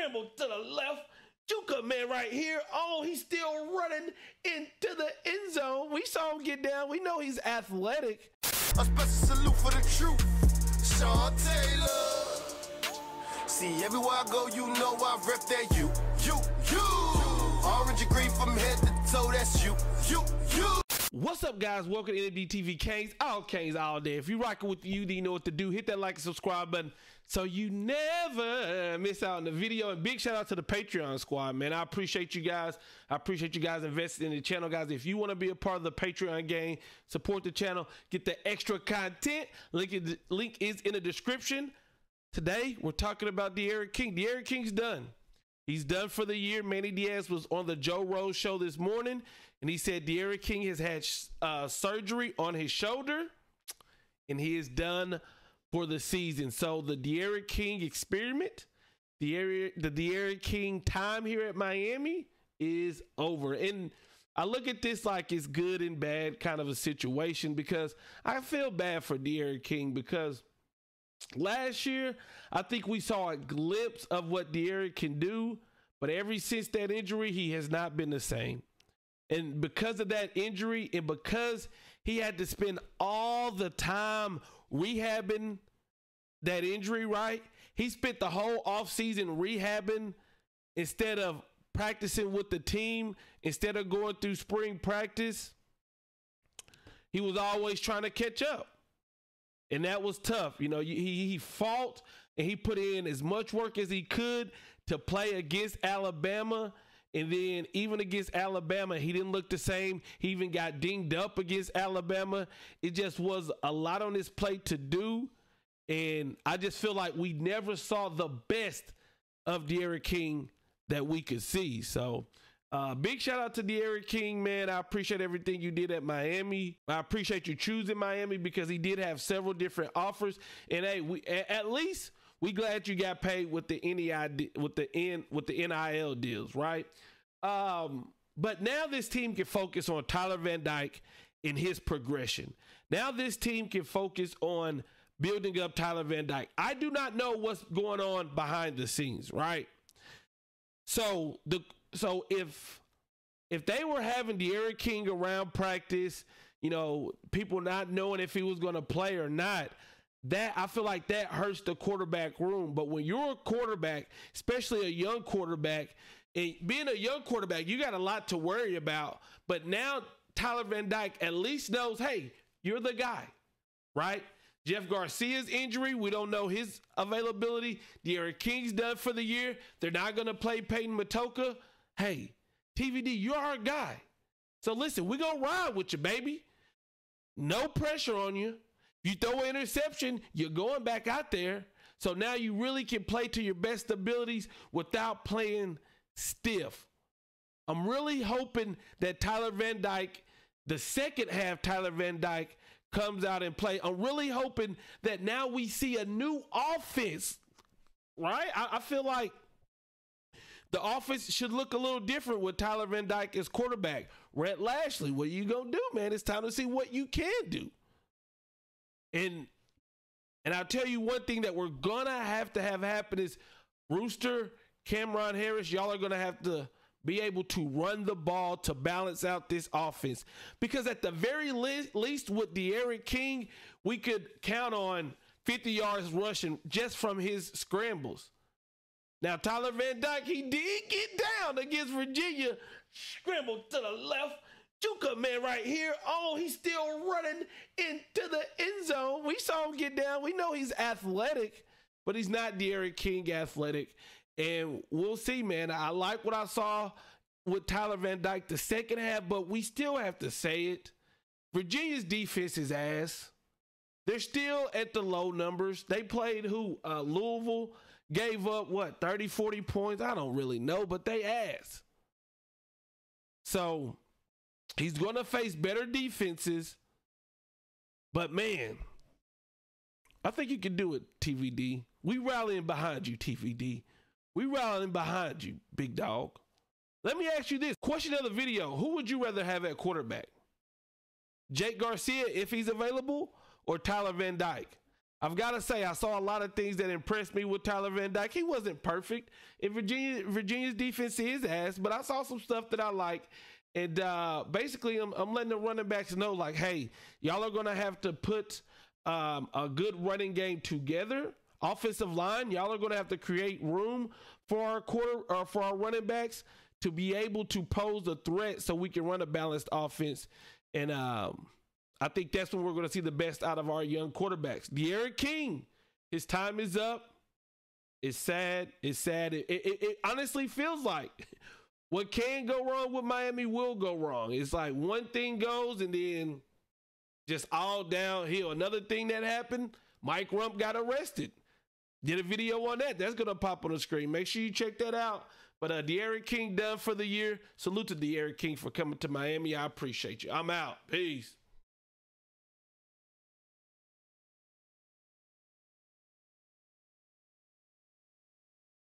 scramble to the left. Juka man right here. Oh, he's still running into the end zone. We saw him get down. We know he's athletic. A special salute for the truth, Sean Taylor. See, everywhere I go, you know I rep that you. Orange and green from head to toe, that's you. What's up, guys? Welcome to NMDTV Canes. All Canes all day. If you're rocking with the UD, you know what to do. Hit that like and subscribe button so you never miss out on the video. And big shout out to the Patreon squad, man. I appreciate you guys. I appreciate you guys investing in the channel, guys. If you want to be a part of the Patreon game, support the channel, get the extra content. Link is in the description. Today, we're talking about the ERIQ King. The ERIQ King's done. He's done for the year. Manny Diaz was on the Joe Rose show this morning, and he said the ERIQ King has had surgery on his shoulder, and he is done for the season. So the ERIQ King experiment, the ERIQ King time here at Miami is over. And I look at this like it's good and bad kind of a situation, because I feel bad for the ERIQ King, because last year, I think we saw a glimpse of what the ERIQ can do, but ever since that injury, he has not been the same. And because of that injury, and because he had to spend all the time rehabbing that injury, right? He spent the whole offseason rehabbing instead of practicing with the team, instead of going through spring practice. He was always trying to catch up. And that was tough. You know, he fought and he put in as much work as he could to play against Alabama. And then even against Alabama, he didn't look the same. He even got dinged up against Alabama. It just was a lot on his plate to do. And I just feel like we never saw the best of the ERIQ King that we could see. So big shout out to the ERIQ King, man. I appreciate everything you did at Miami. I appreciate you choosing Miami, because he did have several different offers. And hey, at least we glad you got paid with the NIL deals, right? But now this team can focus on Tyler Van Dyke and his progression. Now this team can focus on building up Tyler Van Dyke. I do not know what's going on behind the scenes, right? So if they were having the ERIQ King around practice, you know, people not knowing if he was going to play or not, that I feel like that hurts the quarterback room. But when you're a quarterback, especially a young quarterback, and being a young quarterback, you got a lot to worry about. But now Tyler Van Dyke at least knows, hey, you're the guy, right? Jeff Garcia's injury, we don't know his availability. The ERIQ King's done for the year. They're not going to play Peyton Matoka. Hey, TVD, you're our guy. So listen, we're going to ride with you, baby. No pressure on you. You throw an interception, you're going back out there. So now you really can play to your best abilities without playing stiff. I'm really hoping that Tyler Van Dyke, the second half Tyler Van Dyke, comes out and play. I'm really hoping that now we see a new offense, right? I feel like the offense should look a little different with Tyler Van Dyke as quarterback. Rhett Lashley, what are you going to do, man? It's time to see what you can do. And I'll tell you one thing that we're going to have happen is Rooster, Cameron Harris, y'all are going to have to be able to run the ball to balance out this offense. Because at the very least with the ERIQ King, we could count on 50 yards rushing just from his scrambles. Now, Tyler Van Dyke, he did get down against Virginia. Scramble to the left. Juka man right here. Oh, he's still running into the end zone. We saw him get down. We know he's athletic, but he's not the ERIQ King athletic. And we'll see, man. I like what I saw with Tyler Van Dyke the second half, but we still have to say it. Virginia's defense is ass. They're still at the low numbers. They played Louisville, gave up, 30, 40 points? I don't really know, but they ass. So he's going to face better defenses. But, man, I think you can do it, TVD. We rallying behind you, TVD. We rallying behind you, big dog. Let me ask you this. Question of the video. Who would you rather have at quarterback? Jake Garcia, if he's available, or Tyler Van Dyke? I've got to say, I saw a lot of things that impressed me with Tyler Van Dyke. He wasn't perfect, and Virginia's defense is ass, but I saw some stuff that I like. And basically, I'm letting the running backs know, like, hey, y'all are going to have to put a good running game together. Offensive line, y'all are going to have to create room for our running backs to be able to pose a threat so we can run a balanced offense. And I think that's when we're going to see the best out of our young quarterbacks. De'Aaron King, his time is up. It's sad. It's sad. It honestly feels like what can go wrong with Miami will go wrong. It's like one thing goes and then just all downhill. Another thing that happened, Mike Rump got arrested. Did a video on that. That's going to pop on the screen. Make sure you check that out. But De'Aaron King done for the year. Salute to De'Aaron King for coming to Miami. I appreciate you. I'm out. Peace.